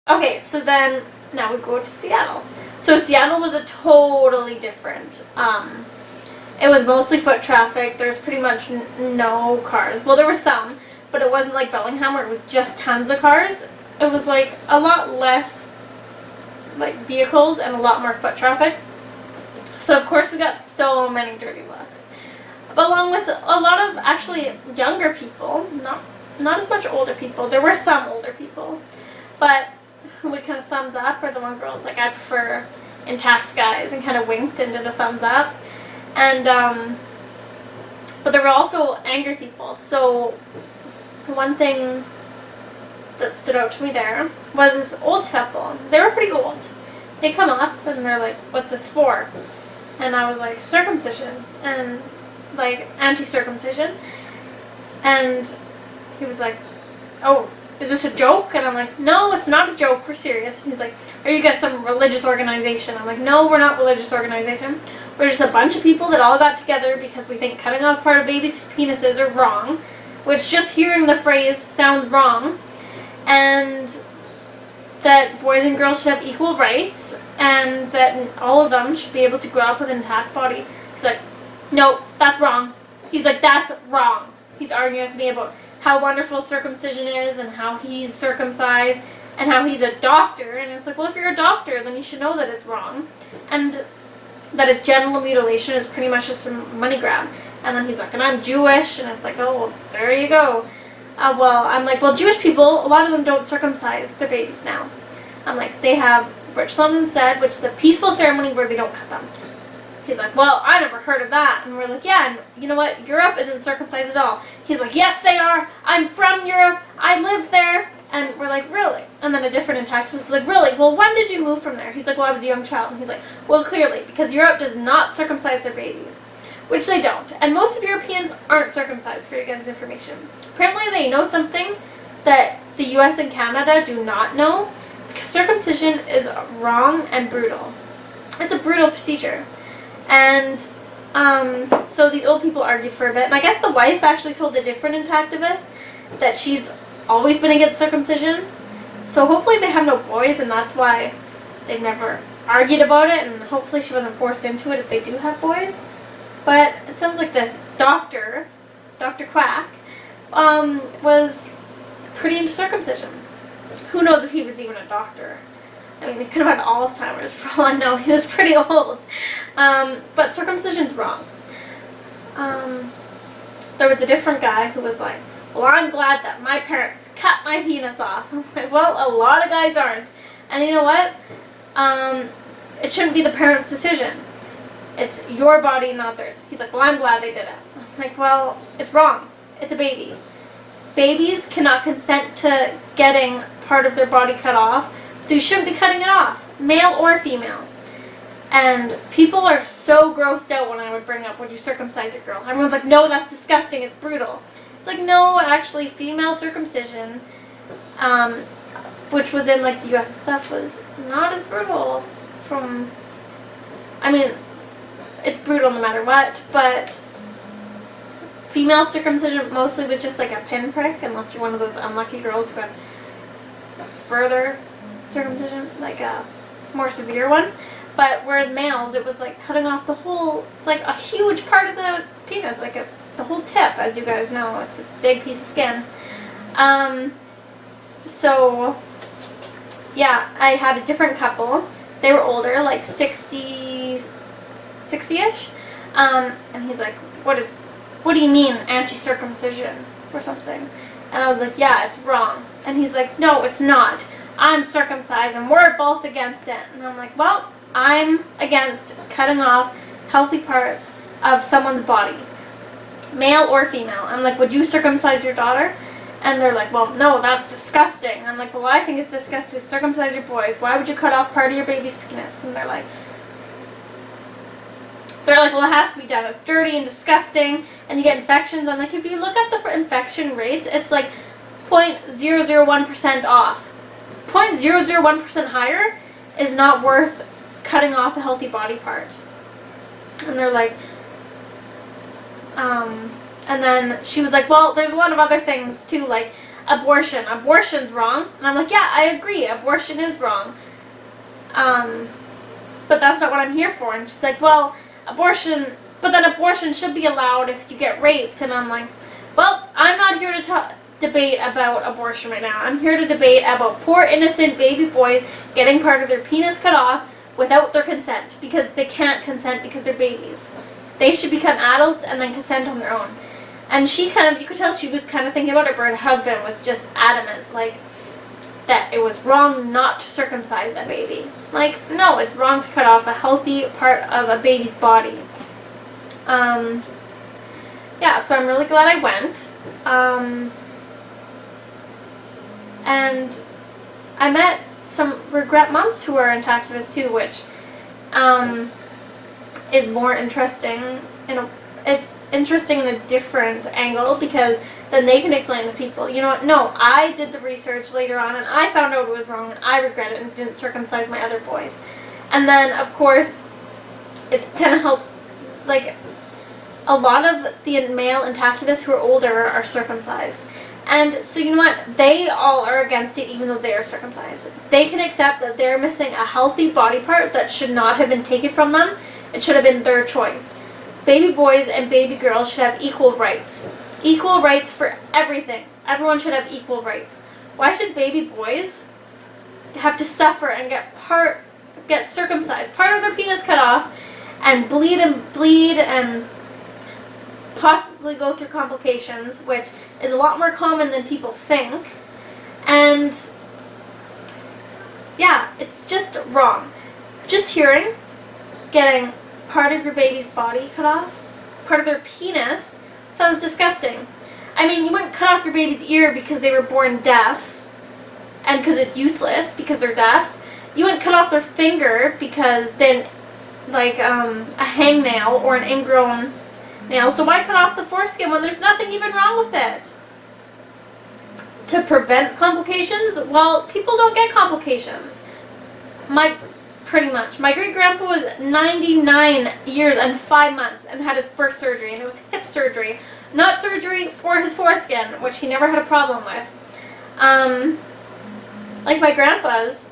Okay, so then now we go to Seattle. So Seattle was a totally different. It was mostly foot traffic. There's pretty much no cars. Well, there were some, but it wasn't like Bellingham where it was just tons of cars. It was like a lot less like vehicles and a lot more foot traffic. So of course we got so many dirty looks. But along with a lot of actually younger people, not as much older people. There were some older people, but who would kind of thumbs up, or the one girl was like, I prefer intact guys, and kind of winked and did a thumbs up. And but there were also angry people. So one thing that stood out to me there was this old couple. They were pretty old. They come up and they're like, what's this for? And I was like, circumcision, and like anti-circumcision. And he was like, oh, is this a joke? And I'm like, no, it's not a joke, we're serious. And he's like, are you guys some religious organization? I'm like, no, we're not a religious organization. We're just a bunch of people that all got together because we think cutting off part of babies' penises are wrong, which just hearing the phrase sounds wrong, and that boys and girls should have equal rights, and that all of them should be able to grow up with an intact body. He's like, no, that's wrong. He's like, that's wrong. He's arguing with me about how wonderful circumcision is and how he's circumcised and how he's a doctor. And it's like, well, if you're a doctor, then you should know that it's wrong. And that his genital mutilation is pretty much just a money grab. And then he's like, and I'm Jewish. And it's like, oh, well, there you go. Well, I'm like, well, Jewish people, a lot of them don't circumcise their babies now. I'm like, they have Brit instead, which is a peaceful ceremony where they don't cut them. He's like, well, I never heard of that. And we're like, yeah, and you know what? Europe isn't circumcised at all. He's like, yes, they are. I'm from Europe. I live there. And we're like, really? And then a different intact was like, really? Well, when did you move from there? He's like, well, I was a young child. And he's like, well, clearly, because Europe does not circumcise their babies, which they don't. And most of Europeans aren't circumcised, for your guys' information. Apparently, they know something that the US and Canada do not know, because circumcision is wrong and brutal. It's a brutal procedure. And so these old people argued for a bit. And I guess the wife actually told a different intactivist that she's always been against circumcision. So hopefully they have no boys, and that's why they've never argued about it. And hopefully she wasn't forced into it if they do have boys. But it sounds like this Dr. Quack, was pretty into circumcision. Who knows if he was even a doctor? I mean, he could have had Alzheimer's for all I know. He was pretty old. But circumcision's wrong. There was a different guy who was like, well, I'm glad that my parents cut my penis off. I'm like, well, a lot of guys aren't. And you know what? It shouldn't be the parents' decision. It's your body, not theirs. He's like, well, I'm glad they did it. I'm like, well, it's wrong. It's a baby. Babies cannot consent to getting part of their body cut off, so you shouldn't be cutting it off, male or female. And people are so grossed out when I would bring up, would you circumcise your girl? Everyone's like, no, that's disgusting, it's brutal. It's like, no, actually, female circumcision, which was in like the US stuff, was not as brutal from, I mean, it's brutal no matter what, but female circumcision mostly was just like a pinprick, unless you're one of those unlucky girls who had further circumcision, like a more severe one. But whereas males, it was like cutting off the whole, like a huge part of the penis, like the whole tip, as you guys know. It's a big piece of skin. So, yeah, I had a different couple. They were older, like 60-ish. And he's like, what do you mean anti-circumcision or something? And I was like, yeah, it's wrong. And he's like, no, it's not. I'm circumcised and we're both against it. And I'm like, well, I'm against cutting off healthy parts of someone's body, male or female. I'm like, would you circumcise your daughter? And they're like, well, no, that's disgusting. I'm like, well, I think it's disgusting to circumcise your boys. Why would you cut off part of your baby's penis? And they're like, well, it has to be done. It's dirty and disgusting, and you get infections. I'm like, if you look at the infection rates, it's like 0.001% off. 0.001% higher is not worth cutting off a healthy body part. And they're like, and then she was like, well, there's a lot of other things too, like abortion's wrong. And I'm like, yeah, I agree, abortion is wrong. But that's not what I'm here for. And she's like, well, abortion should be allowed if you get raped. And I'm like, well, I'm not here to debate about abortion right now. I'm here to debate about poor innocent baby boys getting part of their penis cut off without their consent, because they can't consent because they're babies. They should become adults and then consent on their own. And she you could tell she was kind of thinking about it, but her husband was just adamant, like, that it was wrong not to circumcise a baby. Like, no, it's wrong to cut off a healthy part of a baby's body. Yeah, so I'm really glad I went. And I met some regret moms who are activists too, which is more interesting. It's interesting in a different angle, because then they can explain to people, you know what, no, I did the research later on and I found out it was wrong and I regret it and didn't circumcise my other boys. And then, of course, it kind of helped, like, a lot of the male activists who are older are circumcised. And so, you know what, they all are against it even though they are circumcised. They can accept that they're missing a healthy body part that should not have been taken from them. It should have been their choice. Baby boys and baby girls should have equal rights. Equal rights for everything. Everyone should have equal rights. Why should baby boys have to suffer and get circumcised, part of their penis cut off, and bleed and possibly go through complications, which is a lot more common than people think. And yeah, it's just wrong. Just getting part of your baby's body cut off, part of their penis, sounds disgusting. I mean, you wouldn't cut off your baby's ear because they were born deaf, and because it's useless because they're deaf. You wouldn't cut off their finger because then, like, a hangnail or an ingrown nail. So why cut off the foreskin when there's nothing even wrong with it? To prevent complications? Well, people don't get complications. Pretty much. My great-grandpa was 99 years and 5 months and had his first surgery, and it was hip surgery, not surgery for his foreskin, which he never had a problem with. Like my grandpa's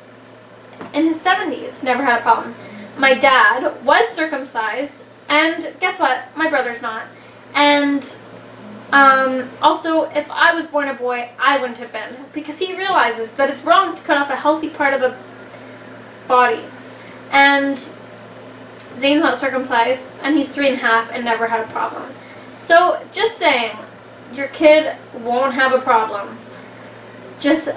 in his 70s never had a problem. My dad was circumcised, and guess what? My brother's not. And also, if I was born a boy, I wouldn't have been, because he realizes that it's wrong to cut off a healthy part of a body. And Zane's not circumcised, and he's 3.5 and never had a problem. So, just saying, your kid won't have a problem. Just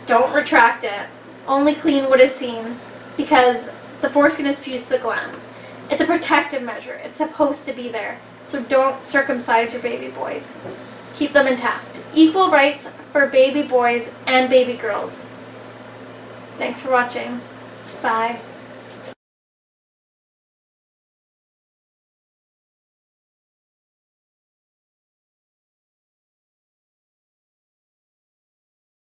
don't retract it. Only clean what is seen, because the foreskin is fused to the glands. It's a protective measure. It's supposed to be there. So don't circumcise your baby boys. Keep them intact. Equal rights for baby boys and baby girls. Thanks for watching. Bye.